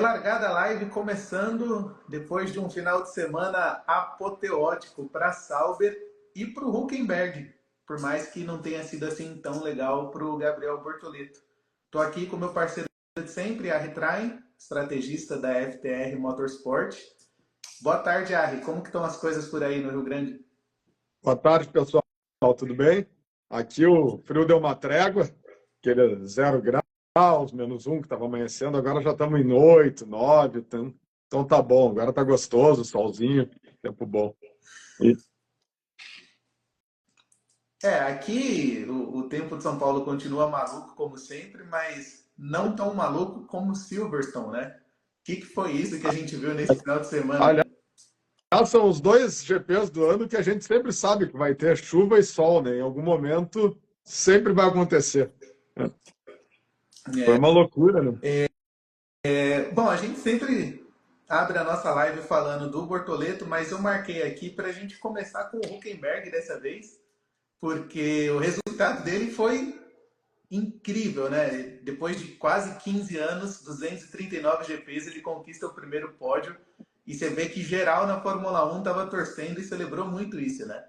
Largada a live começando depois de um final de semana apoteótico para Sauber e para o Hülkenberg, por mais que não tenha sido assim tão legal para o Gabriel Bortoleto. Estou aqui com meu parceiro de sempre, Arri Train, estrategista da FTR Motorsport. Boa tarde, Arri. Como que estão as coisas por aí no Rio Grande? Boa tarde, pessoal. Tudo bem? Aqui o frio deu uma trégua, aquele 0 graus, -1 que estava amanhecendo, agora já estamos em 8, 9, então tá bom, agora tá gostoso, solzinho, tempo bom. Aqui o tempo de São Paulo continua maluco como sempre, mas não tão maluco como Silverstone, né? O que foi isso que a gente viu nesse final de semana? Aliás, são os dois GPs do ano que a gente sempre sabe que vai ter chuva e sol, né? Em algum momento sempre vai acontecer. Foi uma loucura, né? Bom, a gente sempre abre a nossa live falando do Bortoleto, mas eu marquei aqui para a gente começar com o Hülkenberg dessa vez, porque o resultado dele foi incrível, né? Depois de quase 15 anos, 239 GPs, ele conquista o primeiro pódio. E você vê que geral na Fórmula 1 estava torcendo e celebrou muito isso, né?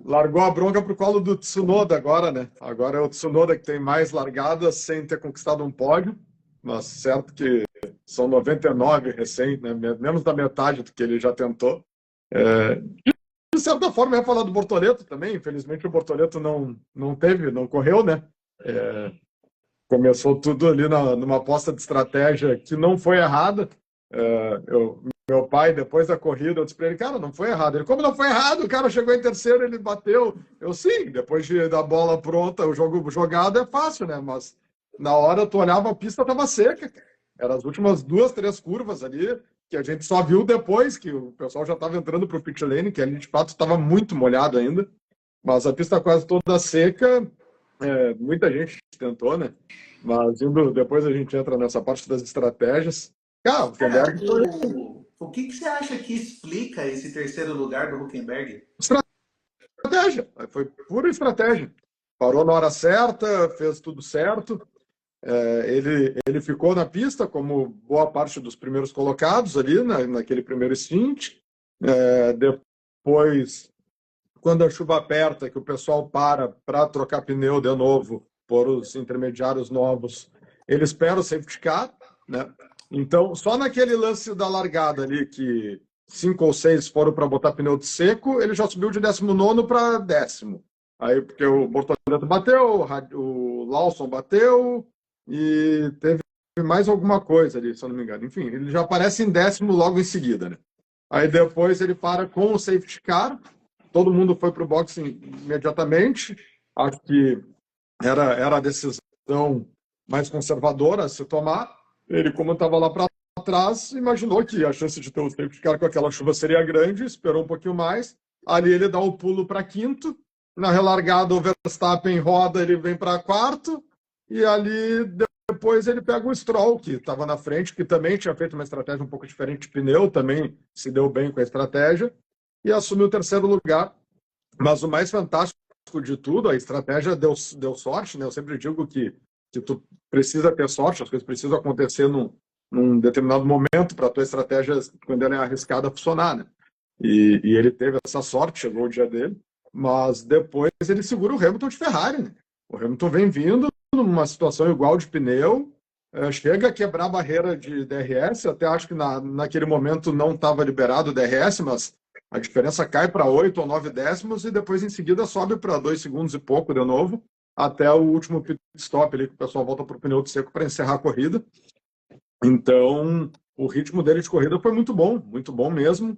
Largou a bronca pro colo do Tsunoda agora, né? Agora é o Tsunoda que tem mais largadas sem ter conquistado um pódio, mas certo que são 99 recém, né? Menos da metade do que ele já tentou. De certa forma, eu ia falar do Bortoleto também. Infelizmente, o Bortoleto não correu, né? Começou tudo ali numa aposta de estratégia que não foi errada. Meu pai, depois da corrida, eu disse para ele, cara, não foi errado. Ele, como não foi errado? O cara chegou em terceiro, ele bateu. Eu, sim, depois da bola pronta, o jogo jogado é fácil, né? Mas na hora tu olhava, a pista estava seca. Eram as últimas 2, 3 curvas ali, que a gente só viu depois, que o pessoal já estava entrando para o pit lane, que ali de fato estava muito molhado ainda. Mas a pista quase toda seca, muita gente tentou, né? Mas depois a gente entra nessa parte das estratégias. Cara, o Hülkenberg o que você acha que explica esse terceiro lugar do Hülkenberg? Estratégia, foi pura estratégia. Parou na hora certa, fez tudo certo. Ele ficou na pista como boa parte dos primeiros colocados ali, naquele primeiro stint. Depois, quando a chuva aperta, que o pessoal para trocar pneu de novo, por os intermediários novos, ele espera o safety car, né? Então, só naquele lance da largada ali, que 5 ou 6 foram para botar pneu de seco, ele já subiu de 19º para 10º. Aí, porque o Bortoleto bateu, o Lawson bateu, e teve mais alguma coisa ali, se eu não me engano. Enfim, ele já aparece em 10º logo em seguida, né? Aí depois ele para com o safety car, todo mundo foi para o boxe imediatamente. Acho que era a decisão mais conservadora a se tomar. Ele, como estava lá para trás, imaginou que a chance de ter o safety car com aquela chuva seria grande, esperou um pouquinho mais. Ali ele dá o pulo para quinto. Na relargada, o Verstappen roda, ele vem para quarto. E ali depois ele pega o Stroll, que estava na frente, que também tinha feito uma estratégia um pouco diferente de pneu, também se deu bem com a estratégia, e assumiu o terceiro lugar. Mas o mais fantástico de tudo, a estratégia deu sorte, né? Eu sempre digo que tu precisa ter sorte, as coisas precisam acontecer num determinado momento para a tua estratégia, quando ela é arriscada, funcionar, né? E ele teve essa sorte, chegou o dia dele, mas depois ele segura o Hamilton de Ferrari, né? O Hamilton vem vindo numa situação igual de pneu, chega a quebrar a barreira de DRS, até acho que naquele momento não estava liberado o DRS, mas a diferença cai para 8 ou 9 décimos e depois em seguida sobe para 2 segundos e pouco de novo, até o último pit stop ali, que o pessoal volta para o pneu de seco para encerrar a corrida. Então, o ritmo dele de corrida foi muito bom mesmo.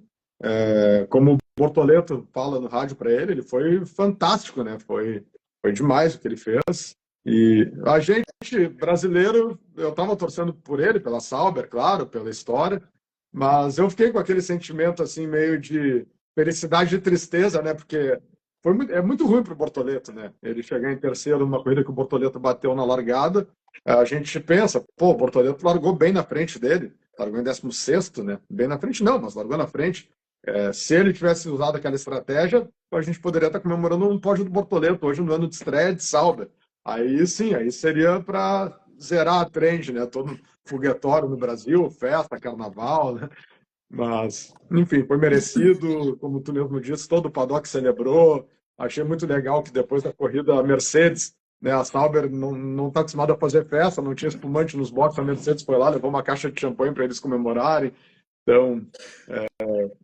Como o Bortoleto fala no rádio para ele foi fantástico, né? Foi demais o que ele fez. E a gente, brasileiro, eu estava torcendo por ele, pela Sauber, claro, pela história, mas eu fiquei com aquele sentimento assim, meio de felicidade e tristeza, né? Porque é muito ruim para o Bortoleto, né? Ele chegar em terceiro numa corrida que o Bortoleto bateu na largada. A gente pensa, pô, o Bortoleto largou bem na frente dele, largou em 16º, né? Bem na frente não, mas largou na frente. Se ele tivesse usado aquela estratégia, a gente poderia estar comemorando um pódio do Bortoleto hoje no ano de estreia de Sauber. Aí sim, aí seria para zerar a trend, né? foguetório no Brasil, festa, carnaval, né? Mas, enfim, foi merecido, como tu mesmo disse, todo o paddock celebrou. Achei muito legal que depois da corrida a Mercedes, né, a Sauber não está acostumada a fazer festa, não tinha espumante nos boxes, a Mercedes foi lá, levou uma caixa de champanhe para eles comemorarem. Então,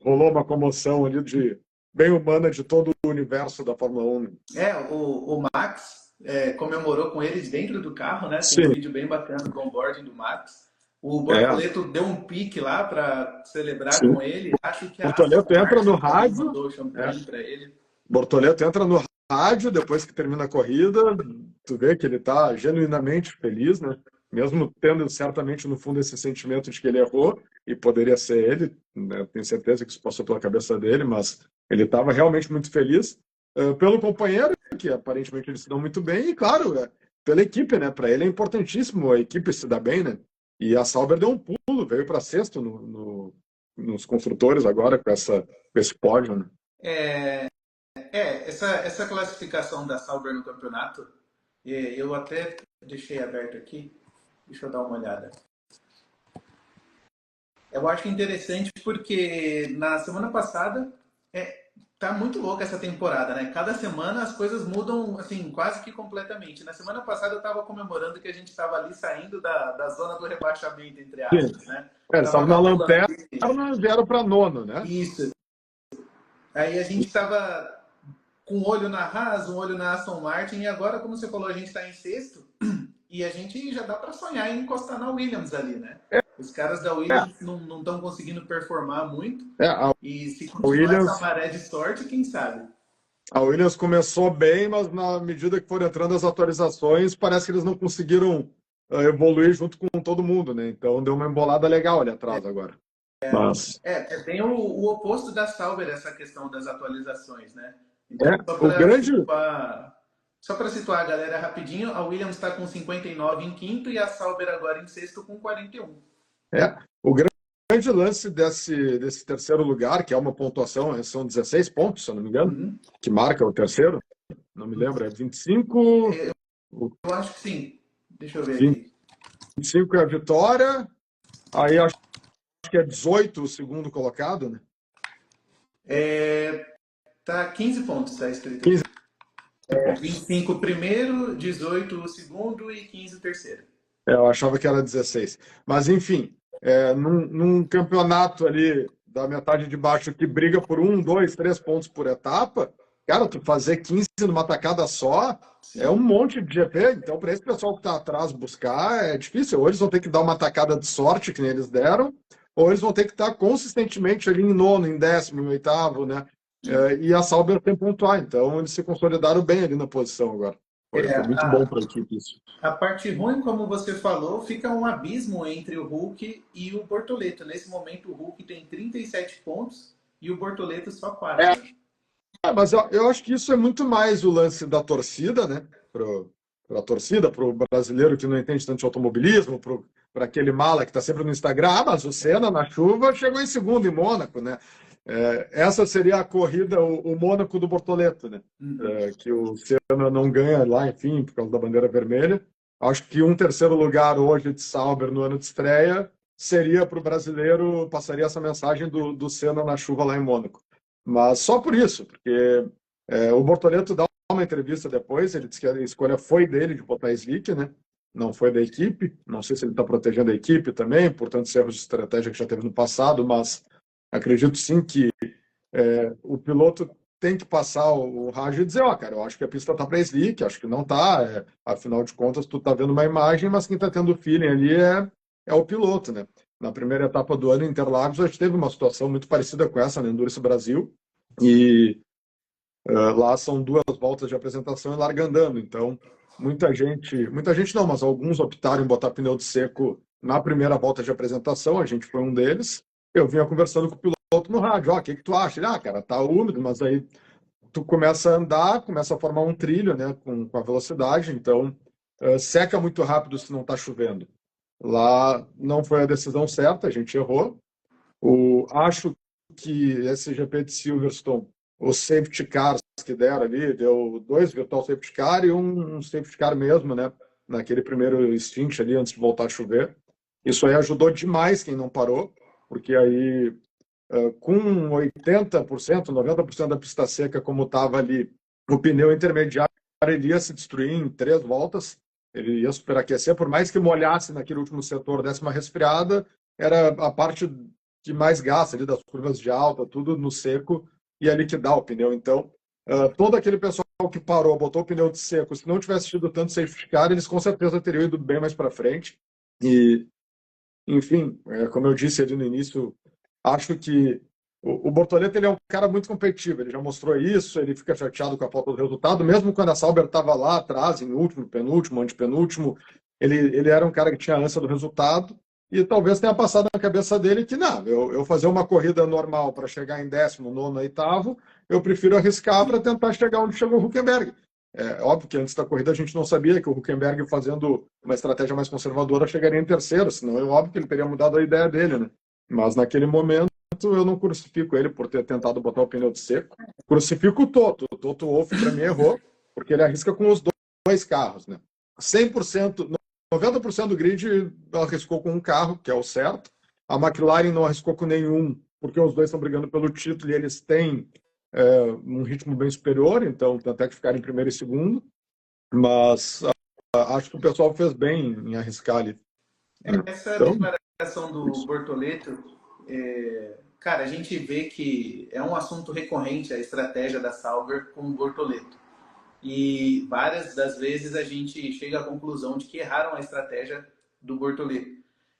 rolou uma comoção ali bem humana de todo o universo da Fórmula 1. O Max comemorou com eles dentro do carro, né? Tem um Sim, vídeo bem bacana do onboarding do Max. O é, Bortoleto deu um pique lá para celebrar sim. com ele. Acho que a Aston Bortoleto entra no Martin também rádio, mandou o é, champanhe para ele. Bortoleto entra no rádio depois que termina a corrida, tu vê que ele está genuinamente feliz, né? Mesmo tendo certamente no fundo esse sentimento de que ele errou, e poderia ser ele, né? Tenho certeza que isso passou pela cabeça dele, mas ele estava realmente muito feliz pelo companheiro, que aparentemente eles se dão muito bem, e claro, pela equipe, né? Para ele é importantíssimo a equipe se dar bem, né? E a Sauber deu um pulo, veio para sexto nos construtores agora com esse pódio, né? Essa classificação da Sauber no campeonato, eu até deixei aberto aqui. Deixa eu dar uma olhada. Eu acho interessante porque na semana passada tá muito louca essa temporada, né? Cada semana as coisas mudam assim quase que completamente. Na semana passada eu estava comemorando que a gente estava ali saindo da zona do rebaixamento, entre Sim. aspas, né? Eles Tava estavam na calculando lanterna e vieram para nono, né? isso. Aí a gente estava com um olho na Haas, um olho na Aston Martin e agora, como você falou, a gente está em sexto e a gente já dá para sonhar em encostar na Williams ali, né? Os caras da É, Williams não estão conseguindo performar muito. a E se continuar essa Williams, maré de sorte, quem sabe? a Williams começou bem, mas na medida que foram entrando as atualizações, parece que eles não conseguiram evoluir junto com todo mundo, né? Então deu uma embolada legal ali atrás agora. Mas É bem o oposto da Sauber, essa questão das atualizações, né? Então, é o grande, só para situar a galera rapidinho, a Williams está com 59 em quinto e a Sauber agora em sexto com 41. o grande lance desse terceiro lugar, que é uma pontuação, são 16 pontos, se eu não me engano, Uhum. que marca o terceiro, não me lembro, é 25, Eu acho que sim. Deixa eu ver aqui. 25 é a vitória, aí acho que é 18 o segundo colocado, né? Tá 15 pontos, está escrito 15 aqui. pontos. 25 o primeiro, 18 o segundo e 15 o terceiro. Eu achava que era 16. Mas, enfim, num campeonato ali da metade de baixo que briga por 1, 2, 3 pontos por etapa, cara, tu fazer 15 numa tacada só é um Sim. monte de GP. Então, para esse pessoal que está atrás buscar, é difícil. Ou eles vão ter que dar uma tacada de sorte, que nem eles deram, ou eles vão ter que estar consistentemente ali em nono, em décimo, em oitavo, né? E a Sauber tem pontuar. Então, eles se consolidaram bem ali na posição agora. Foi muito bom A, para a equipe isso. a parte ruim, como você falou, fica um abismo entre o Hulk e o Bortoleto. Nesse momento, o Hulk tem 37 pontos e o Bortoleto só 4. Mas eu acho que isso é muito mais o lance da torcida, né? Para a torcida, para o brasileiro que não entende tanto de automobilismo, para aquele mala que está sempre no Instagram. Ah, mas o Senna na chuva chegou em segundo em Mônaco, né? Essa seria a corrida, o Mônaco do Bortoleto, né? Uhum. Que o Senna não ganha lá, enfim, por causa da bandeira vermelha. Acho que um terceiro lugar hoje de Sauber no ano de estreia seria para o brasileiro, passaria essa mensagem do Senna na chuva lá em Mônaco. Mas só por isso, porque o Bortoleto dá uma entrevista depois, ele disse que a escolha foi dele de botar Slick, né? Não foi da equipe. Não sei se ele está protegendo a equipe também, por tantos erros de estratégia que já teve no passado, mas acredito sim que o piloto tem que passar o rádio e dizer, ó, cara, eu acho que a pista tá para Slick, acho que não tá, afinal de contas tu tá vendo uma imagem, mas quem tá tendo feeling ali é o piloto, né? Na primeira etapa do ano em Interlagos, a gente teve uma situação muito parecida com essa na Endurance Brasil, e lá são 2 voltas de apresentação e larga andando, então muita gente não, mas alguns optaram em botar pneu de seco na primeira volta de apresentação, a gente foi um deles. Eu vinha conversando com o piloto no rádio, ó, o que tu acha? Ele, cara, tá úmido, mas aí tu começa a andar, começa a formar um trilho, né, com a velocidade, então seca muito rápido se não tá chovendo. Lá não foi a decisão certa, a gente errou. Acho que esse GP de Silverstone, os safety cars que deram ali, deu 2 virtual safety car e um safety car mesmo, né? Naquele primeiro stint ali, antes de voltar a chover. Isso aí ajudou demais quem não parou, porque aí, com 80%, 90% da pista seca como estava ali, o pneu intermediário ele ia se destruir em 3 voltas, ele ia superaquecer, por mais que molhasse naquele último setor, desse uma resfriada, era a parte que mais gasta ali das curvas de alta, tudo no seco, ia liquidar o pneu. Então, todo aquele pessoal que parou, botou o pneu de seco, se não tivesse tido tanto safety car, eles com certeza teriam ido bem mais para frente. E, enfim, como eu disse ali no início, acho que o Bortoleto ele é um cara muito competitivo, ele já mostrou isso, ele fica chateado com a falta do resultado, mesmo quando a Sauber estava lá atrás, em último, penúltimo, antepenúltimo, ele era um cara que tinha ânsia do resultado, e talvez tenha passado na cabeça dele que, não, eu fazer uma corrida normal para chegar em 10º, nono, oitavo, eu prefiro arriscar para tentar chegar onde chegou o Hülkenberg. É óbvio que antes da corrida a gente não sabia que o Hülkenberg, fazendo uma estratégia mais conservadora, chegaria em terceiro, senão é óbvio que ele teria mudado a ideia dele, né? Mas naquele momento eu não crucifico ele por ter tentado botar o pneu de seco. Crucifico o Toto. O Toto Wolff, para mim, errou, porque ele arrisca com os dois carros, né? 100%, 90% do grid arriscou com um carro, que é o certo. A McLaren não arriscou com nenhum, porque os dois estão brigando pelo título e eles têm um ritmo bem superior, então até que ficar em primeiro e segundo. Mas acho que o pessoal fez bem em arriscar ali. Essa Então, declaração do Bortoleto, cara, a gente vê que é um assunto recorrente a estratégia da Sauber com o Bortoleto. E várias das vezes a gente chega à conclusão de que erraram a estratégia do Bortoleto.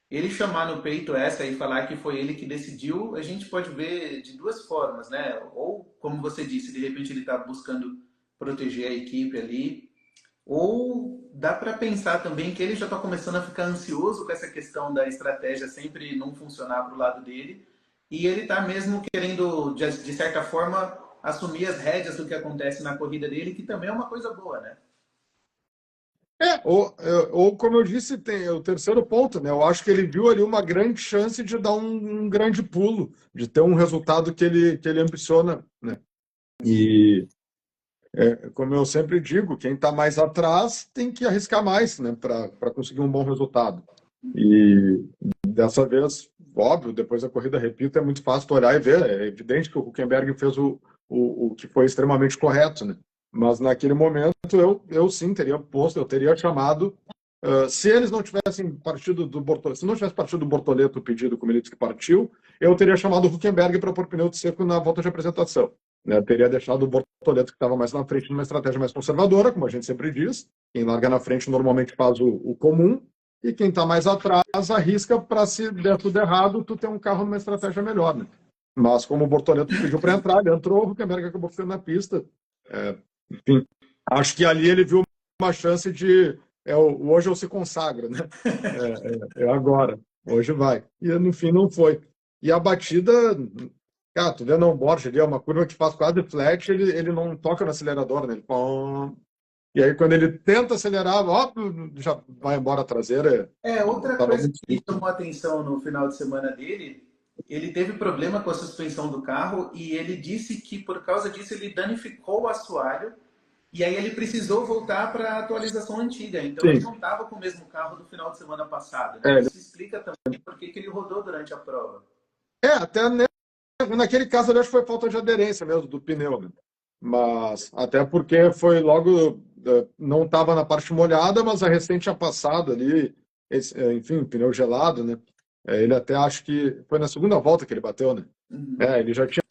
Ele chamar no peito essa e falar que foi ele que decidiu, a gente pode ver de duas formas, né? Ou, como você disse, de repente ele está buscando proteger a equipe ali, ou dá para pensar também que ele já está começando a ficar ansioso com essa questão da estratégia sempre não funcionar para o lado dele, e ele está mesmo querendo, de certa forma, assumir as rédeas do que acontece na corrida dele, que também é uma coisa boa, né? Ou como eu disse, tem o terceiro ponto, né? Eu acho que ele viu ali uma grande chance de dar um grande pulo, de ter um resultado que ele ambiciona, né? E, como eu sempre digo, quem está mais atrás tem que arriscar mais, né? Para conseguir um bom resultado. E dessa vez, óbvio, depois da corrida, repito, é muito fácil tu olhar e ver. É evidente que o Huckenberg fez o que foi extremamente correto, né? Mas naquele momento eu sim teria posto, eu teria chamado. Se eles não tivessem partido do Bortoleto, se não tivesse partido do Bortoleto o pedido, como ele disse que partiu, eu teria chamado o Huckenberg para pôr pneu de seco na volta de apresentação. Né? Teria deixado o Bortoleto, que estava mais na frente, numa estratégia mais conservadora, como a gente sempre diz. Quem larga na frente normalmente faz o comum, e quem está mais atrás arrisca para, se der tudo errado, tu ter um carro numa estratégia melhor. Né? Mas como o Bortoleto pediu para entrar, ele entrou, o Huckenberg acabou ficando na pista. Enfim, acho que ali ele viu uma chance de hoje eu se consagro, né? É agora, hoje vai. E no fim não foi. E a batida, cara, tu vê no onboard ali, é uma curva que faz quase flat, ele não toca no acelerador, né? Ele, pom. E aí quando ele tenta acelerar, ó, já vai embora a traseira. Outra Tava coisa muito que difícil. chamou a atenção no final de semana dele, ele teve problema com a suspensão do carro e ele disse que por causa disso ele danificou o assoalho e aí ele precisou voltar para a atualização antiga. Então ele Sim. não estava com o mesmo carro do final de semana passado, né? É, Isso explica também por que ele rodou durante a prova. até naquele caso eu acho que foi falta de aderência mesmo do pneu, né? Mas até porque foi logo, não estava na parte molhada, mas a recente tinha passado ali, enfim, pneu gelado, né? Ele até acho que foi na segunda volta que ele bateu, né? Uhum. Ele já tinha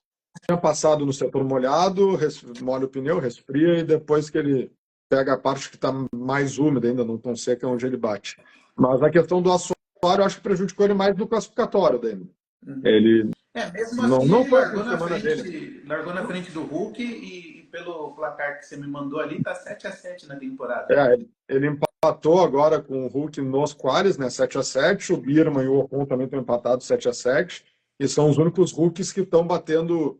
passado no setor molhado, molha o pneu, resfria e depois que ele pega a parte que está mais úmida ainda, não tão seca, é onde ele bate. Mas a questão do assoalho eu acho que prejudicou ele mais no classificatório daí. Uhum. Ele Mesmo não, assim não ele foi o fim de semana dele. largou na frente do Hulk e pelo placar que você me mandou ali, tá 7-7 na temporada, né? Ele empatou agora com o Hulk nos qualis, né? 7-7. O Birman e o Ocon também estão empatados 7-7. E são os únicos Hulks que estão batendo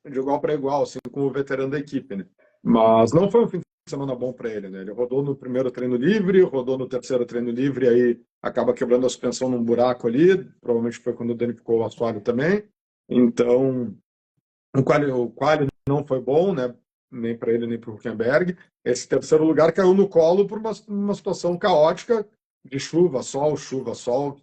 de igual para igual, assim, com o veterano da equipe, né? Mas não foi um fim de semana bom para ele, né? Ele rodou no primeiro treino livre, rodou no terceiro treino livre, aí acaba quebrando a suspensão num buraco ali. Provavelmente foi quando danificou o assoalho também. Então, o quali não foi bom, né? Nem para ele, nem para o Huckenberg. Esse terceiro lugar caiu no colo por uma situação caótica de chuva, sol, chuva, sol.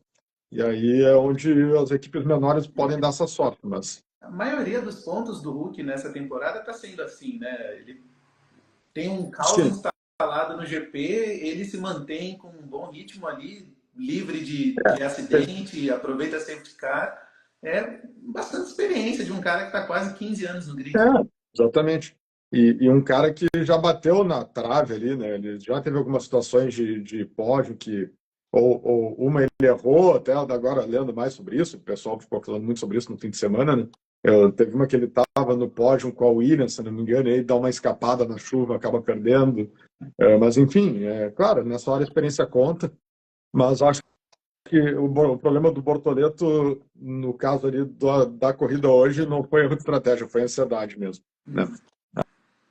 E aí é onde as equipes menores podem dar essa sorte, mas A maioria dos pontos do Hulk nessa temporada está sendo assim, né? Ele tem um caos sim. instalado no GP, ele se mantém com um bom ritmo ali, livre de acidente, aproveita a safety car. É bastante experiência de um cara que está quase 15 anos no É, grid. exatamente. E um cara que já bateu na trave ali, né? Ele já teve algumas situações de pódio que, ou uma ele errou, até agora lendo mais sobre isso, o pessoal ficou falando muito sobre isso no fim de semana, né? Teve uma que ele estava no pódio com a Williams, se não me engano, e aí dá uma escapada na chuva, acaba perdendo. Mas, enfim, claro, nessa hora a experiência conta, mas acho que o problema do Bortoleto, no caso ali da corrida hoje, não foi erro de estratégia, foi ansiedade mesmo, né?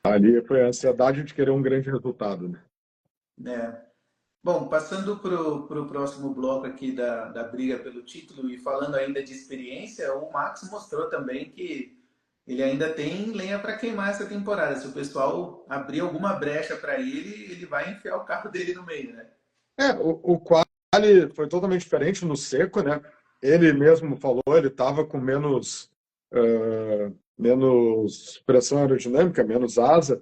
Ali foi a ansiedade de querer um grande resultado, né? É. Bom, passando para o próximo bloco aqui da briga pelo título e falando ainda de experiência, o Max mostrou também que ele ainda tem lenha para queimar essa temporada. Se o pessoal abrir alguma brecha para ele, ele vai enfiar o carro dele no meio, né? O quali foi totalmente diferente no seco, né? Ele mesmo falou, ele estava com menos pressão aerodinâmica, menos asa,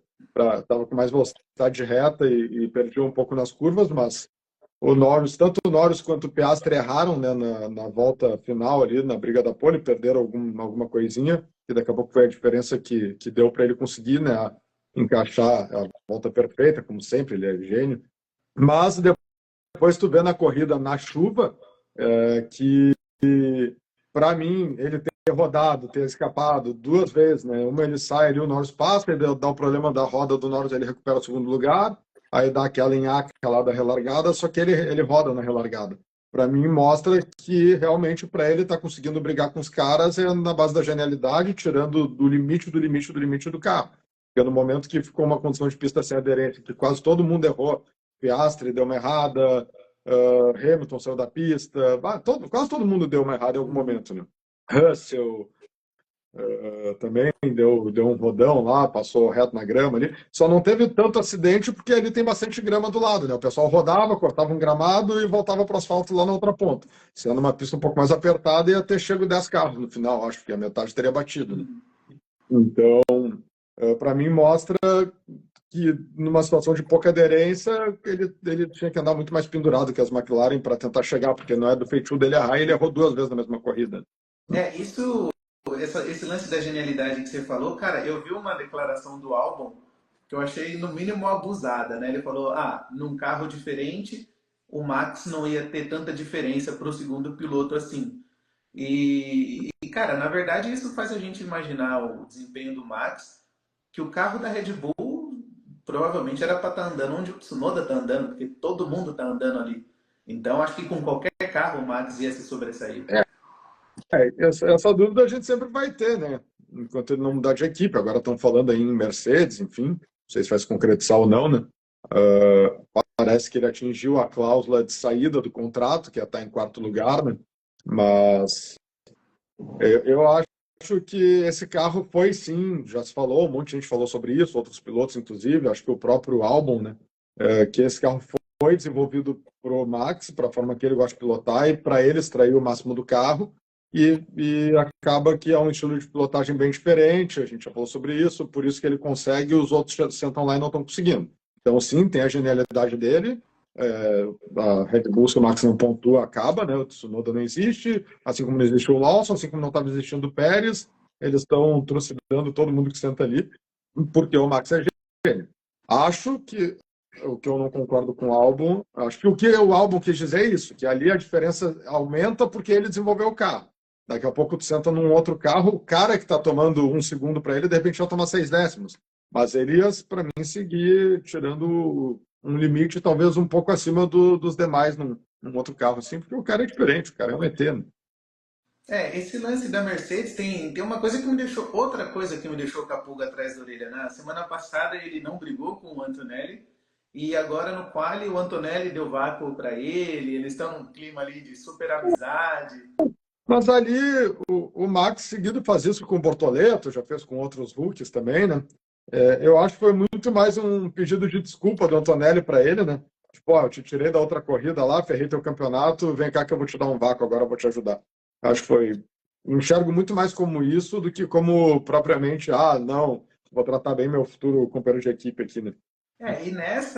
estava com mais velocidade reta e perdia um pouco nas curvas, mas tanto o Norris quanto o Piastri erraram, né, na volta final ali, na briga da pole, perderam alguma coisinha, que daqui a pouco foi a diferença que deu para ele conseguir, né, encaixar a volta perfeita, como sempre, ele é gênio. Mas depois tu vê na corrida na chuva, que para mim ele ter rodado, ter escapado duas vezes, né? Uma ele sai ali, o Norris passa, ele dá o problema da roda do Norris, ele recupera o segundo lugar, aí dá aquela enhaca lá da relargada, só que ele roda na relargada. Para mim mostra que realmente para ele tá conseguindo brigar com os caras na base da genialidade, tirando do limite do limite do limite do carro. Porque no momento que ficou uma condição de pista sem aderência, que quase todo mundo errou, Piastri deu uma errada, Hamilton saiu da pista, quase todo mundo deu uma errada em algum momento, né? Russell também deu um rodão lá, passou reto na grama ali. Só não teve tanto acidente porque ali tem bastante grama do lado, né? O pessoal rodava, cortava um gramado e voltava para o asfalto lá na outra ponta. Sendo uma pista um pouco mais apertada, ia ter chego 10 carros no final, acho que a metade teria batido, né? Então, para mim, mostra que numa situação de pouca aderência, ele tinha que andar muito mais pendurado que as McLaren para tentar chegar, porque não é do feitio dele errar, e ele errou duas vezes na mesma corrida. Isso, esse lance da genialidade que você falou, cara, eu vi uma declaração do Albon que eu achei no mínimo abusada, né? Ele falou, num carro diferente, o Max não ia ter tanta diferença para o segundo piloto assim. Cara, na verdade isso faz a gente imaginar o desempenho do Max, que o carro da Red Bull provavelmente era para estar andando onde o Tsunoda está andando, porque todo mundo está andando ali. Então acho que com qualquer carro o Max ia se sobressair. Essa dúvida a gente sempre vai ter, né? Enquanto ele não mudar de equipe. Agora estão falando aí em Mercedes, enfim, não sei se vai se concretizar ou não, né? Parece que ele atingiu a cláusula de saída do contrato, que é estar em quarto lugar, né? Mas eu acho que esse carro foi sim, já se falou, um monte de gente falou sobre isso, outros pilotos, inclusive, acho que o próprio Albon, né? Que esse carro foi desenvolvido para o Max, para a forma que ele gosta de pilotar e para ele extrair o máximo do carro. E acaba que é um estilo de pilotagem bem diferente, a gente já falou sobre isso, por isso que ele consegue e os outros sentam lá e não estão conseguindo. Então, sim, tem a genialidade dele, a Red Bull, se o Max não pontua, acaba, né? O Tsunoda não existe, assim como não existe o Lawson, assim como não estava existindo o Pérez, eles estão trucidando todo mundo que senta ali, porque o Max é gênio. Acho que o que eu não concordo com o Albon, acho que o que o Albon quis dizer é isso, que ali a diferença aumenta porque ele desenvolveu o carro. Daqui a pouco tu senta num outro carro, o cara que está tomando um segundo para ele, de repente vai tomar 6 décimos. Mas ele ia, para mim, seguir tirando um limite talvez um pouco acima dos demais num outro carro, assim, porque o cara é diferente, o cara é um ET, né? Esse lance da Mercedes tem uma coisa que me deixou, outra coisa que me deixou com a pulga atrás da orelha. Na semana passada ele não brigou com o Antonelli e agora no quali o Antonelli deu vácuo para ele, eles estão num clima ali de super amizade. Mas ali o Max seguido faz isso com o Bortoleto, já fez com outros rookies também, né? Eu acho que foi muito mais um pedido de desculpa do Antonelli para ele, né? Tipo, ó, eu te tirei da outra corrida lá, ferrei teu campeonato, vem cá que eu vou te dar um vácuo, agora eu vou te ajudar. Acho que foi. Enxergo muito mais como isso do que como propriamente, ah, não, vou tratar bem meu futuro companheiro de equipe aqui, né? E nessa,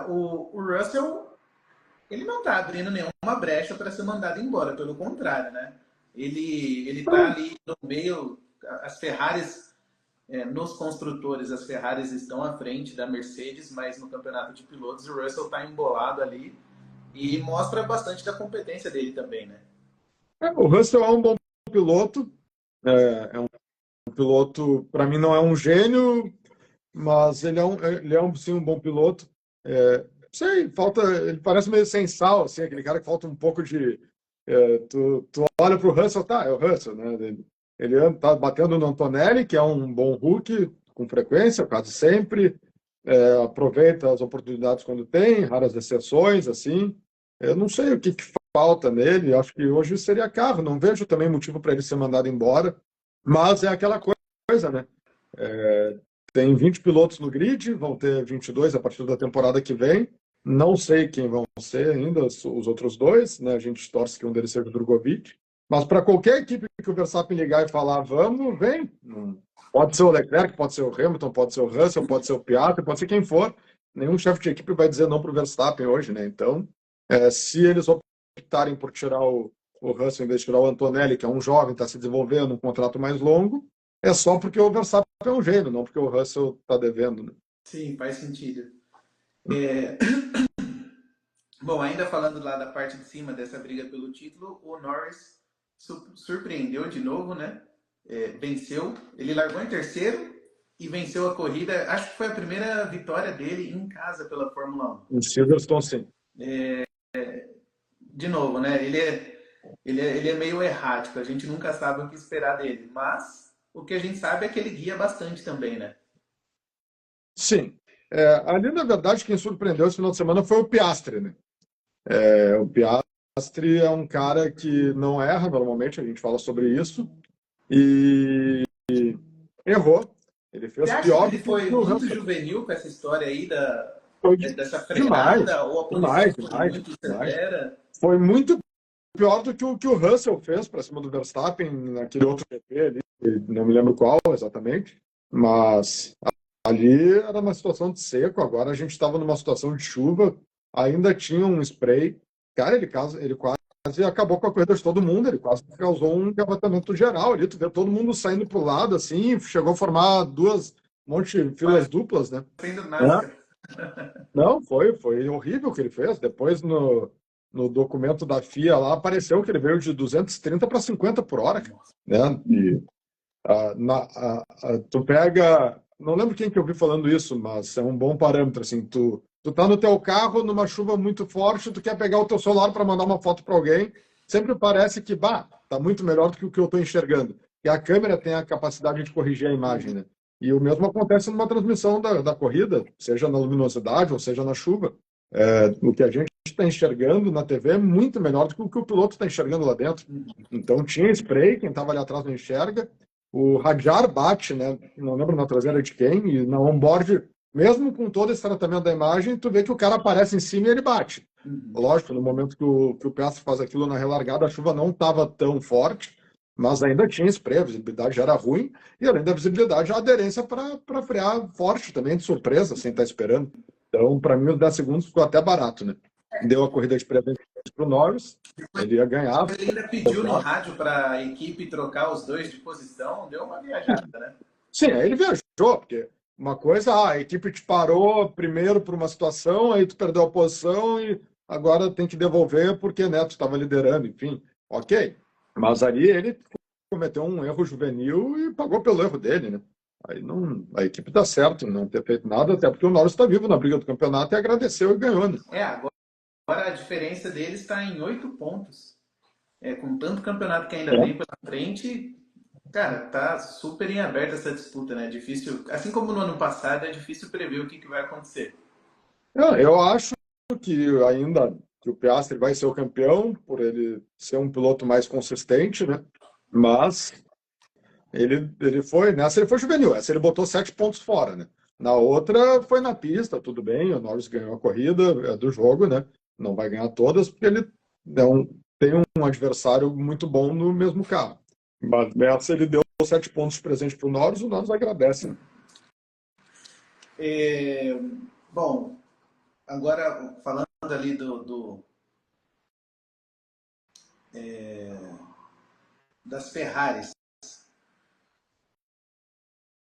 o Russell, ele não está abrindo nenhuma brecha para ser mandado embora, pelo contrário, né? Ele está ali no meio, as Ferraris, nos construtores, as Ferraris estão à frente da Mercedes, mas no campeonato de pilotos o Russell está embolado ali e mostra bastante da competência dele também, né? O Russell é um bom piloto, é um piloto, para mim não é um gênio, mas ele é sim, um bom piloto. Sei, falta, ele parece meio sem sal, assim, aquele cara que falta um pouco de. Tu olha para o Russell, tá, é o Russell, né? Ele tá batendo no Antonelli, que é um bom Hulk, com frequência, quase sempre. Aproveita as oportunidades quando tem, raras exceções, assim. Eu não sei o que falta nele, acho que hoje seria carro, não vejo também motivo para ele ser mandado embora, mas é aquela coisa, né? Tem 20 pilotos no grid, vão ter 22 a partir da temporada que vem. Não sei quem vão ser ainda os outros dois, né? A gente torce que um deles seja o Drogovic. Mas para qualquer equipe que o Verstappen ligar e falar, vamos, vem. Pode ser o Leclerc, pode ser o Hamilton, pode ser o Russell, pode ser o Piastri, pode ser quem for. Nenhum chefe de equipe vai dizer não para o Verstappen hoje, né? Então, se eles optarem por tirar o Russell em vez de tirar o Antonelli, que é um jovem, está se desenvolvendo, um contrato mais longo, é só porque o Verstappen é um gênio, não porque o Russell está devendo, né? Sim, faz sentido. Bom, ainda falando lá da parte de cima dessa briga pelo título, o Norris surpreendeu de novo, né? Venceu, ele largou em terceiro e venceu a corrida. Acho que foi a primeira vitória dele em casa pela Fórmula 1. Em Silverstone, sim. De novo, né? Ele é meio errático, a gente nunca sabe o que esperar dele, mas o que a gente sabe é que ele guia bastante também, né? Sim. Ali, na verdade, quem surpreendeu esse final de semana foi o Piastri, né? O Piastri é um cara que não erra normalmente, a gente fala sobre isso, e errou. Ele Você fez acha que pior ele do que foi o muito Russell. juvenil com essa história aí Foi dessa demais, freada ou a punição demais, foi demais, muito demais. severa? Foi muito pior do que o Russell fez para cima do Verstappen naquele outro GP ali, não me lembro qual exatamente, mas ali era uma situação de seco, agora a gente estava numa situação de chuva, ainda tinha um spray. Cara, ele quase acabou com a corrida de todo mundo, ele quase causou um engavetamento geral ali, tu vê todo mundo saindo para o lado, assim, chegou a formar duas monte de filas duplas, né? Sendo É. NASCAR. Não, foi horrível o que ele fez. Depois, no documento da FIA lá, apareceu que ele veio de 230 para 50 por hora, cara, né? E tu pega. Não lembro quem que eu vi falando isso, mas é um bom parâmetro. Assim, tu tá no teu carro, numa chuva muito forte, tu quer pegar o teu celular para mandar uma foto para alguém, sempre parece que, bah, tá muito melhor do que o que eu estou enxergando. E a câmera tem a capacidade de corrigir a imagem, né? E o mesmo acontece numa transmissão da corrida, seja na luminosidade ou seja na chuva. O que a gente está enxergando na TV é muito melhor do que o que o piloto está enxergando lá dentro. Então tinha spray, quem estava ali atrás não enxerga. O radiar bate, né? Não lembro na traseira de quem, e na onboard, mesmo com todo esse tratamento da imagem, tu vê que o cara aparece em cima e ele bate. Lógico, no momento que o Piastri faz aquilo na relargada, a chuva não estava tão forte, mas ainda tinha spray, a visibilidade já era ruim, e além da visibilidade, a aderência para frear forte também, de surpresa, sem estar esperando. Então, para mim, os 10 segundos ficou até barato, né? Deu a corrida de presente para o Norris, ele ia ganhar. Ele ainda pediu no rádio para a equipe trocar os dois de posição, deu uma viajada, né? Sim, aí ele viajou, porque uma coisa, a equipe te parou primeiro por uma situação, aí tu perdeu a posição e agora tem que devolver porque né, tu estava liderando, enfim, ok. Mas ali ele cometeu um erro juvenil e pagou pelo erro dele, né? Aí não, a equipe está certa em não ter feito nada, até porque o Norris está vivo na briga do campeonato e agradeceu e ganhou, né? Agora a diferença deles está em 8 pontos. Com tanto campeonato que ainda É. tem pela frente, cara, tá super em aberto essa disputa, né? Difícil, assim como no ano passado, é difícil prever o que vai acontecer. Eu acho que ainda que o Piastri vai ser o campeão, por ele ser um piloto mais consistente, né? Mas ele foi, nessa ele foi juvenil, essa ele botou 7 pontos fora, né? Na outra foi na pista, tudo bem, o Norris ganhou a corrida do jogo, né? Não vai ganhar todas, porque ele tem um adversário muito bom no mesmo carro. Mas nessa ele deu 7 pontos de presente para o Norris agradece, né? Bom, agora falando ali das Ferraris.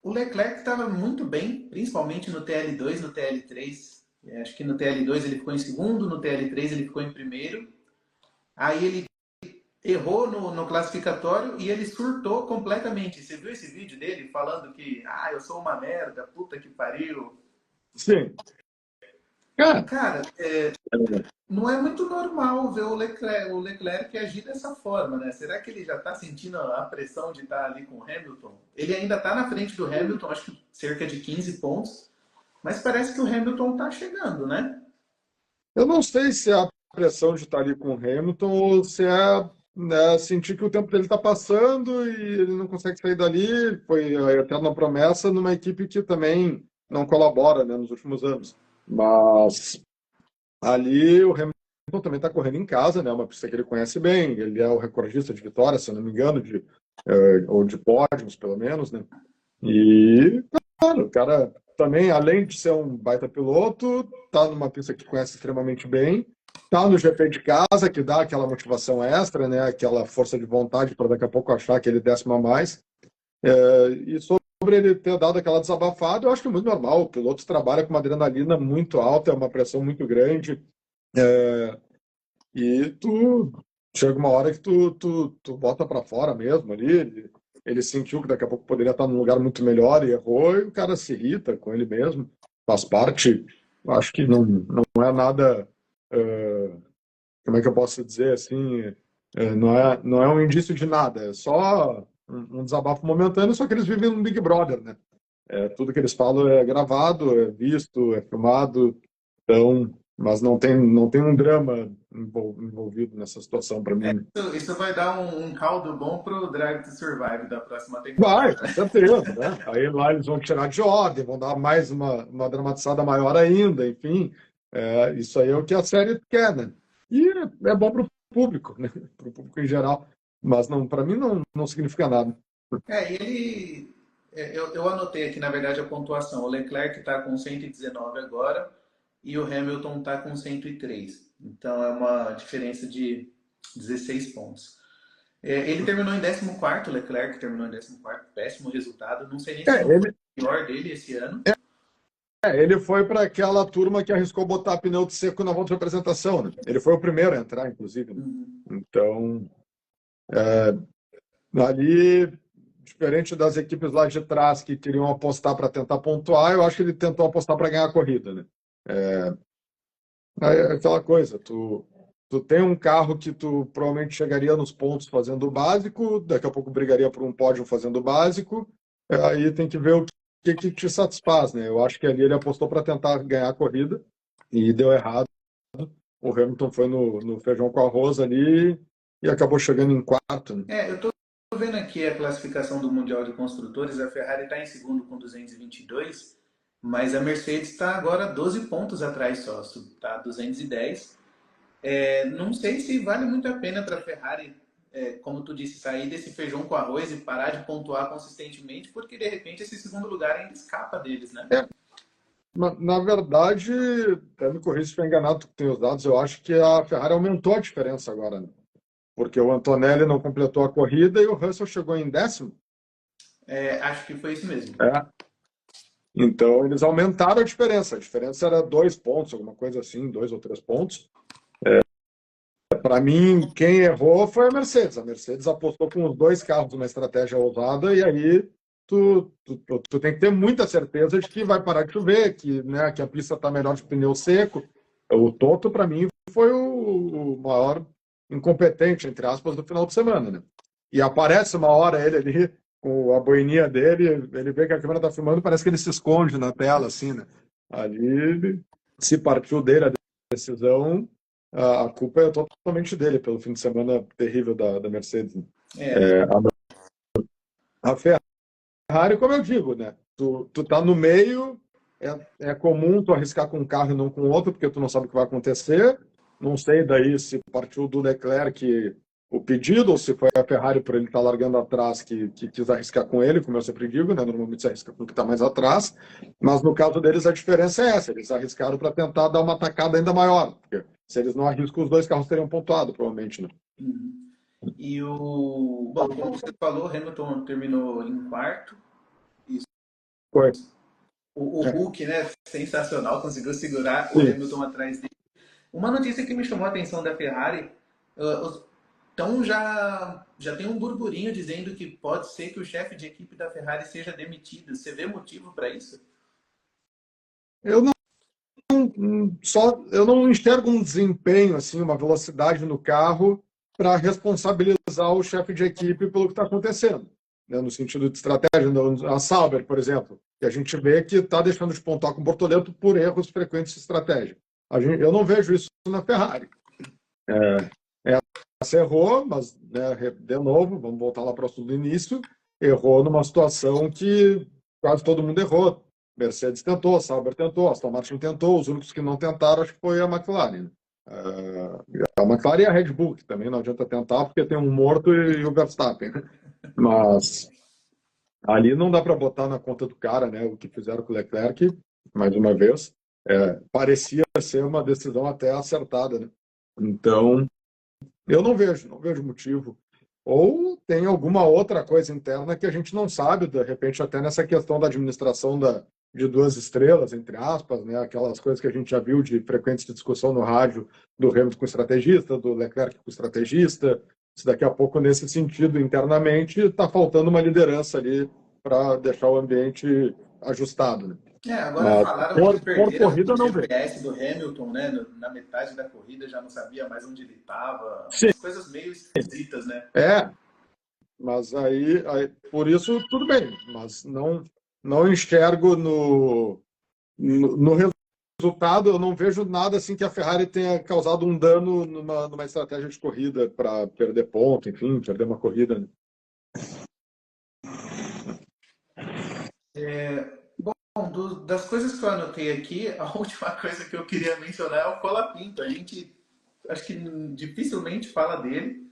O Leclerc estava muito bem, principalmente no TL2, no TL3. Acho que no TL2 ele ficou em segundo, no TL3 ele ficou em primeiro. Aí ele errou no classificatório e ele surtou completamente. Você viu esse vídeo dele falando que eu sou uma merda, puta que pariu? Sim. Cara, não é muito normal ver o Leclerc agir dessa forma, né? Será que ele já está sentindo a pressão de estar ali com o Hamilton? Ele ainda está na frente do Hamilton, acho que cerca de 15 pontos, mas parece que o Hamilton está chegando, né? Eu não sei se é a pressão de estar ali com o Hamilton ou se é, né, sentir que o tempo dele está passando e ele não consegue sair dali. Foi a eterna promessa numa equipe que também não colabora, né, nos últimos anos. Mas ali o Hamilton também está correndo em casa, né, uma pista que ele conhece bem. Ele é o recordista de vitórias, se eu não me engano, ou de pódios, pelo menos, né? E, claro, o cara também, além de ser um baita piloto, tá numa pista que conhece extremamente bem, tá no GP de casa, que dá aquela motivação extra, né? Aquela força de vontade para daqui a pouco achar aquele décimo a mais. E sobre ele ter dado aquela desabafada, eu acho que é muito normal. O piloto trabalha com uma adrenalina muito alta, é uma pressão muito grande. E tu chega uma hora que tu bota para fora mesmo ali. Ele sentiu que daqui a pouco poderia estar num lugar muito melhor e errou, e o cara se irrita com ele mesmo. Faz parte. Acho que não é nada. Como é que eu posso dizer assim? Não é um indício de nada, é só um desabafo momentâneo, só que eles vivem no Big Brother, né? Tudo que eles falam é gravado, é visto, é filmado, então, mas não tem um drama envolvido nessa situação para mim. Isso vai dar um caldo bom pro Drive to Survive da próxima Vai, temporada. com certeza, né? Aí lá eles vão tirar de ordem, vão dar mais uma dramatizada maior ainda, enfim. Isso aí é o que a série quer, né? E é bom para o público, né? Para o público em geral. Mas não, para mim não significa nada. Eu anotei aqui, na verdade, a pontuação. O Leclerc está com 119 agora e o Hamilton está com 103. Então é uma diferença de 16 pontos. Ele terminou em 14º, o Leclerc terminou em 14º, péssimo resultado. Não sei nem se É, não foi ele, o pior dele esse ano. ele foi para aquela turma que arriscou botar pneu de seco na volta de apresentação, né? Ele foi o primeiro a entrar, inclusive, né? Uhum. Então, ali, diferente das equipes lá de trás que queriam apostar para tentar pontuar, eu acho que ele tentou apostar para ganhar a corrida, né? É aquela coisa, tu tem um carro que tu provavelmente chegaria nos pontos fazendo o básico, daqui a pouco brigaria por um pódio fazendo o básico, aí tem que ver o que te satisfaz, né? Eu acho que ali ele apostou para tentar ganhar a corrida e deu errado. O Hamilton foi no feijão com arroz ali e acabou chegando em quarto, né? Eu estou vendo aqui a classificação do Mundial de Construtores. A Ferrari está em segundo com 222, mas a Mercedes está agora 12 pontos atrás só, está 210. Não sei se vale muito a pena para a Ferrari, como tu disse, sair desse feijão com arroz e parar de pontuar consistentemente, porque de repente esse segundo lugar ainda escapa deles, né? Na verdade, até me corrija se estiver enganado, tu que tem os dados, eu acho que a Ferrari aumentou a diferença agora, né? Porque o Antonelli não completou a corrida e o Russell chegou em décimo. Acho que foi isso mesmo. Então, eles aumentaram a diferença. A diferença era 2 pontos, alguma coisa assim, 2 ou 3 pontos. Para mim, quem errou foi a Mercedes. A Mercedes apostou com os dois carros numa estratégia ousada e aí tu tem que ter muita certeza de que vai parar de chover, que, né, que a pista está melhor de pneu seco. O Toto, para mim, foi o maior incompetente, entre aspas, do final de semana, né? E aparece uma hora ele ali com a boininha dele, ele vê que a câmera está filmando, parece que ele se esconde na tela, assim, né? Ali, se partiu dele a decisão, a culpa é totalmente dele pelo fim de semana terrível da Mercedes, né? A Ferrari, como eu digo, né? Tu tá no meio, é comum tu arriscar com um carro e não com outro, porque tu não sabe o que vai acontecer. Não sei daí se partiu do Leclerc o pedido, ou se foi a Ferrari por ele estar largando atrás que quis arriscar com ele, como eu sempre digo, né? Normalmente se arrisca com o que está mais atrás. Mas no caso deles a diferença é essa, eles arriscaram para tentar dar uma tacada ainda maior, porque se eles não arriscam, os dois carros teriam pontuado, provavelmente, né? Uhum. Bom, como você falou, Hamilton terminou em quarto. Isso. Foi. O Hulk, né? Sensacional, conseguiu segurar o Sim. Hamilton atrás dele. Uma notícia que me chamou a atenção da Ferrari, então já tem um burburinho dizendo que pode ser que o chefe de equipe da Ferrari seja demitido. Você vê motivo para isso? Eu não eu não enxergo um desempenho, assim, uma velocidade no carro para responsabilizar o chefe de equipe pelo que está acontecendo, né? No sentido de estratégia. A Sauber, por exemplo, que a gente vê que está deixando de pontuar com o Bortoleto por erros frequentes de estratégia. Eu não vejo isso na Ferrari. Essa errou, mas, né, de novo, vamos voltar lá para o assunto do início, errou numa situação que quase todo mundo errou. Mercedes tentou, Sauber tentou, Aston Martin tentou, os únicos que não tentaram acho que foi a McLaren. A McLaren e a Red Bull, que também não adianta tentar porque tem um morto e o Verstappen. Mas ali não dá para botar na conta do cara, né, o que fizeram com o Leclerc, mais uma vez. Parecia ser uma decisão até acertada, né? Então, eu não vejo motivo. Ou tem alguma outra coisa interna que a gente não sabe, de repente, até nessa questão da administração de duas estrelas, entre aspas, né? Aquelas coisas que a gente já viu de frequentes de discussão no rádio do Hamilton com o estrategista, do Leclerc com o estrategista. Se daqui a pouco, nesse sentido, internamente, está faltando uma liderança ali para deixar o ambiente ajustado, né? Agora Mas falaram que por perderam corrida o não vejo. GPS do Hamilton, né? Na metade da corrida já não sabia mais onde ele estava. Sim, Umas coisas meio esquisitas, né? é. Mas aí, por isso, tudo bem. Mas não enxergo no resultado, eu não vejo nada assim que a Ferrari tenha causado um dano numa estratégia de corrida para perder ponto, enfim, perder uma corrida, né? Bom, das coisas que eu anotei aqui, a última coisa que eu queria mencionar é o Colapinto. A gente acho que dificilmente fala dele,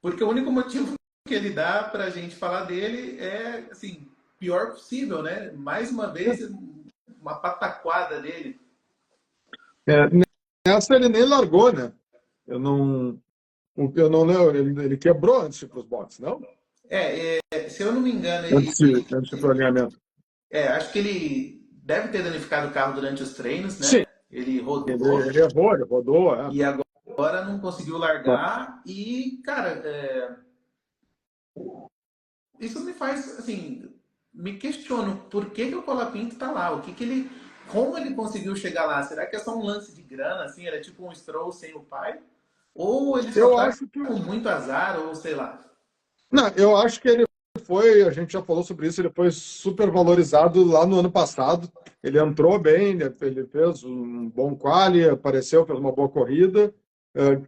porque o único motivo que ele dá para a gente falar dele é, assim, pior possível, né? Mais uma vez, uma pataquada dele. É, nessa ele nem largou, né? Eu não, eu não lembro, ele quebrou antes de ir para os boxes, não? Se eu não me engano, Antes de ir para o alinhamento. acho que ele deve ter danificado o carro durante os treinos, Sim, né? Ele rodou ele errou, ele rodou, e agora não conseguiu largar. E, cara, isso me faz, assim, me questiono por que o Colapinto tá lá, como ele conseguiu chegar lá? Será que é só um lance de grana, assim, ele é tipo um Stroll sem o pai? Ou ele só Eu tá acho que com muito azar, ou sei lá. não, eu acho que ele foi, a gente já falou sobre isso, ele foi super valorizado lá no ano passado. Ele entrou bem, ele fez um bom quali, apareceu, fez uma boa corrida,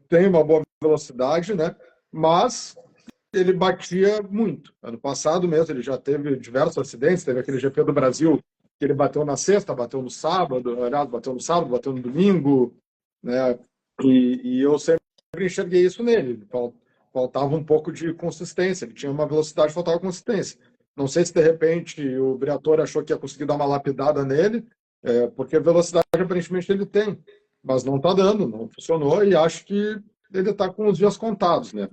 tem uma boa velocidade, né? Mas ele batia muito. Ano passado mesmo, ele já teve diversos acidentes, teve aquele GP do Brasil que ele bateu na sexta, bateu no sábado, aliás, bateu no sábado, bateu no domingo, né? E eu sempre enxerguei isso nele. Ele faltava um pouco de consistência. Ele tinha uma velocidade, faltava consistência. Não sei se de repente o Briatore achou que ia conseguir dar uma lapidada nele, porque velocidade aparentemente ele tem, mas não está dando, não funcionou e acho que ele está com os dias contados, né?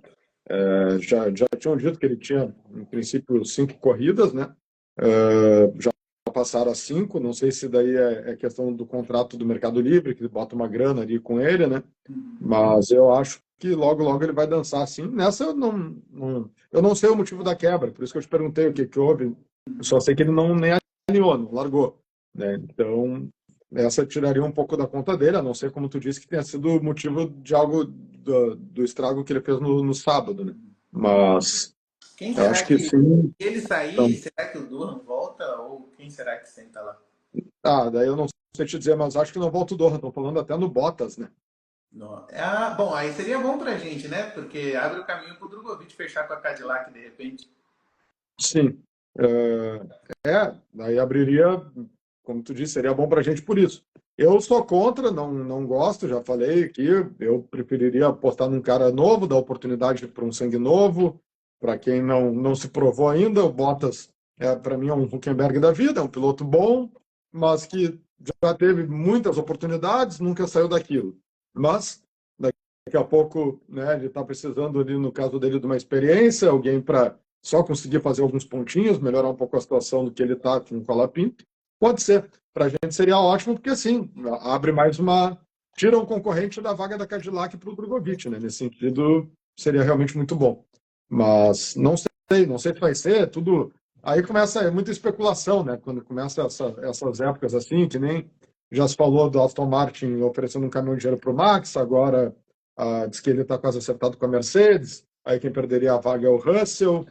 Já tinham dito que ele tinha, em princípio, 5 corridas, né? Já passaram a 5. Não sei se daí é questão do contrato do Mercado Livre, que bota uma grana ali com ele, né? Mas eu acho que logo, logo ele vai dançar assim. Nessa eu não sei o motivo da quebra, por isso que eu te perguntei o que houve. Eu só sei que ele não nem alinhou, não largou, né? Então, essa tiraria um pouco da conta dele, a não ser, como tu disse, que tenha sido motivo de algo do estrago que ele fez no sábado, né? Mas Quem eu será acho que que, sim. se ele Então, sair, será que o Durham volta? Ou quem será que senta lá? daí eu não sei te dizer, mas acho que não volta o Doha. Estão falando até no Bottas, né? Não. Bom, aí seria bom pra gente, né? Porque abre o caminho pro Drogovic fechar com a Cadillac de repente. Sim. Daí abriria. como tu disse, seria bom para a gente por isso. Eu sou contra, não gosto, já falei que eu preferiria apostar num cara novo, dar oportunidade para um sangue novo, para quem não se provou ainda. O Bottas, para mim, é um Hülkenberg da vida, é um piloto bom, mas que já teve muitas oportunidades, nunca saiu daquilo. Mas daqui a pouco, né, ele está precisando ali, no caso dele, de uma experiência, alguém para só conseguir fazer alguns pontinhos, melhorar um pouco a situação do que ele está com o Colapinto. Pode ser. Para a gente seria ótimo, porque assim, abre mais uma. Tira um concorrente da vaga da Cadillac para o Drogovic, né? Nesse sentido, seria realmente muito bom. Mas não sei se vai ser, tudo. Aí começa muita especulação, né? Quando começa essas épocas assim, que nem já se falou do Aston Martin oferecendo um caminhão de dinheiro para o Max, agora diz que ele está quase acertado com a Mercedes, aí quem perderia a vaga é o Russell.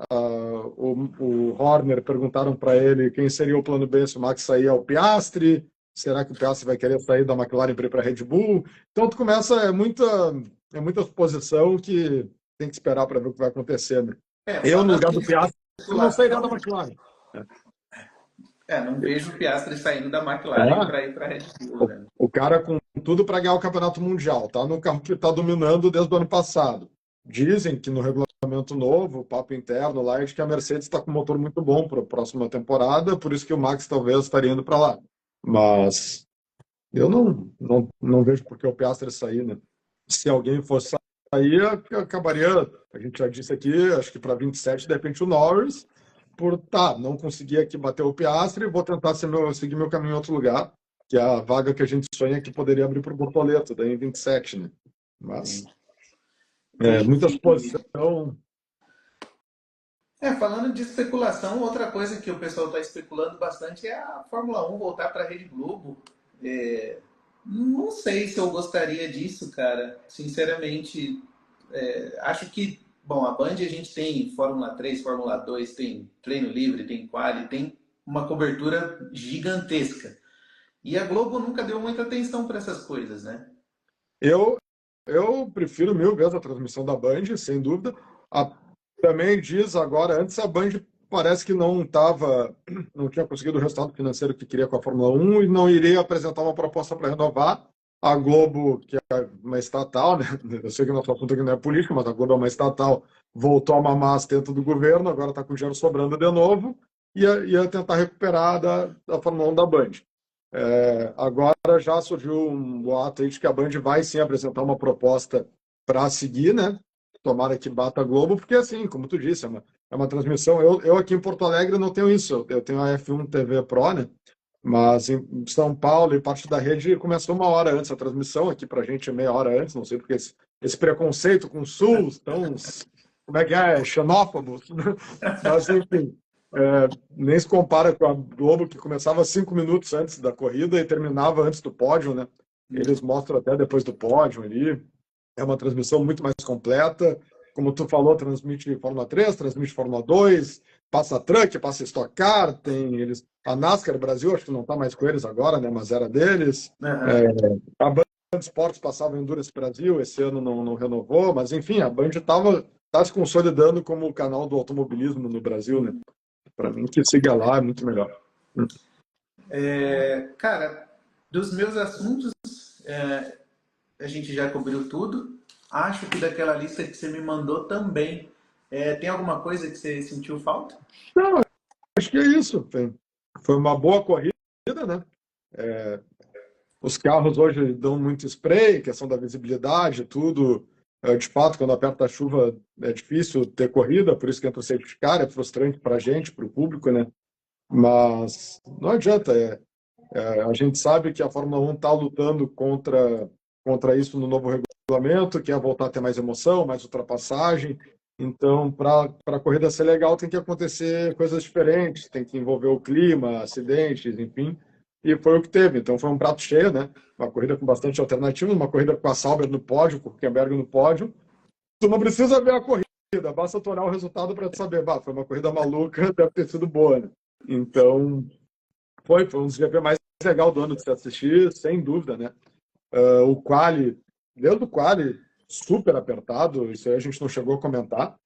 O Horner perguntaram para ele quem seria o plano B se o Max sair ao Piastri. Será que o Piastri vai querer sair da McLaren para ir para a Red Bull? Então tu começa, muita suposição que tem que esperar para ver o que vai acontecer. Né? Eu, no lugar do Piastri, não sairia da McLaren. Não vejo o Piastri saindo da McLaren para ir para a Red Bull. Né? O cara com tudo para ganhar o campeonato mundial, tá no carro que está dominando desde o ano passado. Dizem que no regulamento novo, o papo interno lá é de que a Mercedes está com um motor muito bom para a próxima temporada, por isso que o Max talvez estaria indo para lá. Mas eu não vejo por que o Piastri sair, né? Se alguém fosse sair, acabaria, a gente já disse aqui, acho que para 27, de repente o Norris, não consegui aqui bater o Piastri, vou tentar seguir meu caminho em outro lugar, que é a vaga que a gente sonha que poderia abrir para o Bortoleto, daí em 27, né? Mas muita suposição. Falando de especulação, outra coisa que o pessoal está especulando bastante é a Fórmula 1 voltar para a Rede Globo. Não sei se eu gostaria disso, cara. Sinceramente, acho que, bom, a Band a gente tem Fórmula 3, Fórmula 2, tem treino livre, tem quali, tem uma cobertura gigantesca. E a Globo nunca deu muita atenção para essas coisas, né? Eu prefiro mil vezes a transmissão da Band, sem dúvida. Também diz agora, antes a Band parece que não tinha conseguido o resultado financeiro que queria com a Fórmula 1 e não iria apresentar uma proposta para renovar. A Globo, que é uma estatal, né? Eu sei que nosso assunto aqui não é política, mas a Globo é uma estatal, voltou a mamar as tentas do governo, agora está com dinheiro sobrando de novo, e ia tentar recuperar da Fórmula 1 da Band. Agora já surgiu um boato aí de que a Band vai sim apresentar uma proposta para seguir, né? Tomara que bata a Globo, porque assim, como tu disse, é uma transmissão. Eu aqui em Porto Alegre não tenho isso, eu tenho a F1 TV Pro, né? Mas em São Paulo e parte da rede começou uma hora antes a transmissão, aqui pra gente é meia hora antes, não sei porque esse preconceito com o Sul, tão, como é, xenófobos, mas enfim. Nem se compara com a Globo, que começava 5 minutos antes da corrida e terminava antes do pódio, né? Eles mostram até depois do pódio ali. É uma transmissão muito mais completa. Como tu falou, transmite Fórmula 3, transmite Fórmula 2, passa truck, passa Stock Car, a NASCAR Brasil, acho que não está mais com eles agora, né? Mas era deles. A Band Esportes passava em Endurance Brasil, esse ano não renovou, mas enfim, a Band tá se consolidando como o canal do automobilismo no Brasil, né? Para mim, que siga lá é muito melhor. Cara, dos meus assuntos, a gente já cobriu tudo. Acho que daquela lista que você me mandou também. Tem alguma coisa que você sentiu falta? Não, acho que é isso. Foi uma boa corrida, né? Os carros hoje dão muito spray, questão da visibilidade, tudo. De fato, quando aperta a chuva é difícil ter corrida, por isso que entra o safety car, é frustrante para a gente, para o público, né? Mas não adianta. A gente sabe que a Fórmula 1 está lutando contra isso no novo regulamento, quer voltar a ter mais emoção, mais ultrapassagem. Então, para a corrida ser legal, tem que acontecer coisas diferentes, tem que envolver o clima, acidentes, enfim. E foi o que teve. Então, foi um prato cheio, né? Uma corrida com bastante alternativa, uma corrida com a Sauber no pódio, com o Hülkenberg no pódio. Tu não precisa ver a corrida, basta tu olhar o resultado para saber, foi uma corrida maluca, deve ter sido boa, né? Então, foi um dos GP mais legal do ano de se assistir, sem dúvida, né? O quali, desde o quali, super apertado, isso aí a gente não chegou a comentar.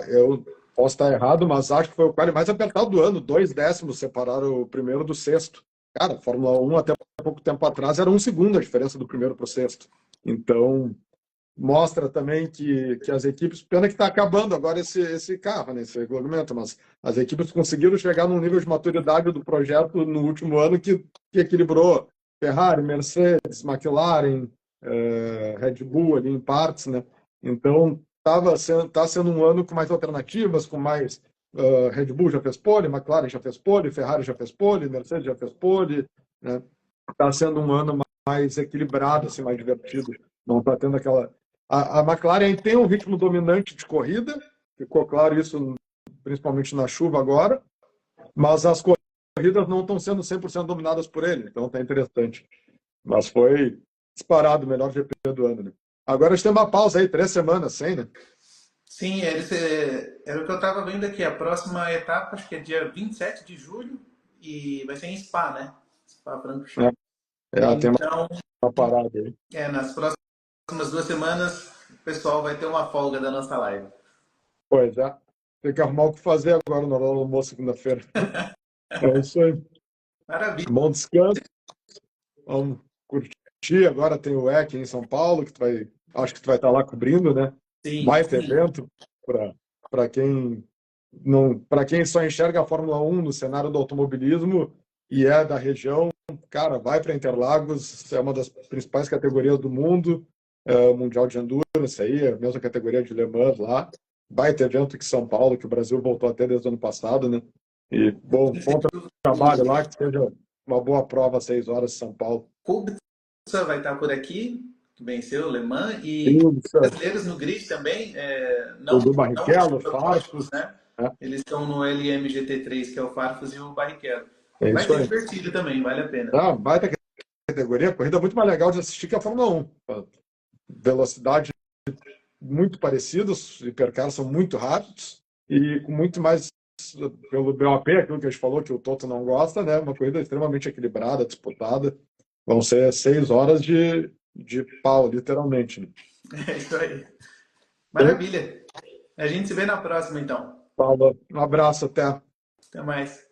Eu Posso estar errado, mas acho que foi o quali mais apertado do ano. 2 décimos separaram o primeiro do sexto. Cara, Fórmula 1 até pouco tempo atrás era 1 segundo a diferença do primeiro para o sexto. Então, mostra também que as equipes, pena que está acabando agora esse carro, né, esse regulamento, mas as equipes conseguiram chegar num nível de maturidade do projeto no último ano que equilibrou Ferrari, Mercedes, McLaren, Red Bull ali em partes, né? Então tá sendo um ano com mais alternativas, com mais Red Bull já fez pole, McLaren já fez pole, Ferrari já fez pole, Mercedes já fez pole, né? Tá sendo um ano mais equilibrado, assim, mais divertido. Não está tendo aquela. A McLaren tem um ritmo dominante de corrida, ficou claro isso principalmente na chuva agora, mas as corridas não estão sendo 100% dominadas por ele, então tá interessante. Mas foi disparado o melhor GP do ano, né? Agora a gente tem uma pausa aí, 3 semanas sem, né? Sim, era o que eu estava vendo aqui. A próxima etapa, acho que é dia 27 de julho, e vai ser em Spa, né? Spa-Francorchamps. Tem Então, uma parada aí. nas próximas 2 semanas, o pessoal vai ter uma folga da nossa live. Pois é. Tem que arrumar o que fazer agora no almoço, segunda-feira. É isso aí. Maravilha. Bom descanso. Vamos curtir. Agora tem o EC em São Paulo, que acho que tu vai estar lá cobrindo, né? Sim, Baita sim. evento para quem não, para quem só enxerga a Fórmula 1 no cenário do automobilismo e é da região, cara, vai para Interlagos, é uma das principais categorias do mundo, o Mundial de Endurance aí, a mesma categoria de Le Mans lá. Baita evento que São Paulo, que o Brasil voltou até desde o ano passado, né? E bom trabalho lá, que seja uma boa prova às 6 horas de São Paulo. Kubica vai estar por aqui, que venceu o Le Mans, e Isso, brasileiros no grid também, o não, do não os Barrichello, protótipos, Farfus, né? né? Eles estão no LMGT3, que é o Farfus e o Barrichello. É Vai isso ser aí. divertido também, vale a pena. Ah, baita categoria, corrida muito mais legal de assistir que a Fórmula 1. Velocidade muito parecidos, os hipercars são muito rápidos e com muito mais, pelo BOP, aquilo que a gente falou que o Toto não gosta, né? Uma corrida extremamente equilibrada, disputada. Vão ser 6 horas de pau, literalmente, né? É isso aí. Maravilha. A gente se vê na próxima, então. Paulo, um abraço, até. Até mais.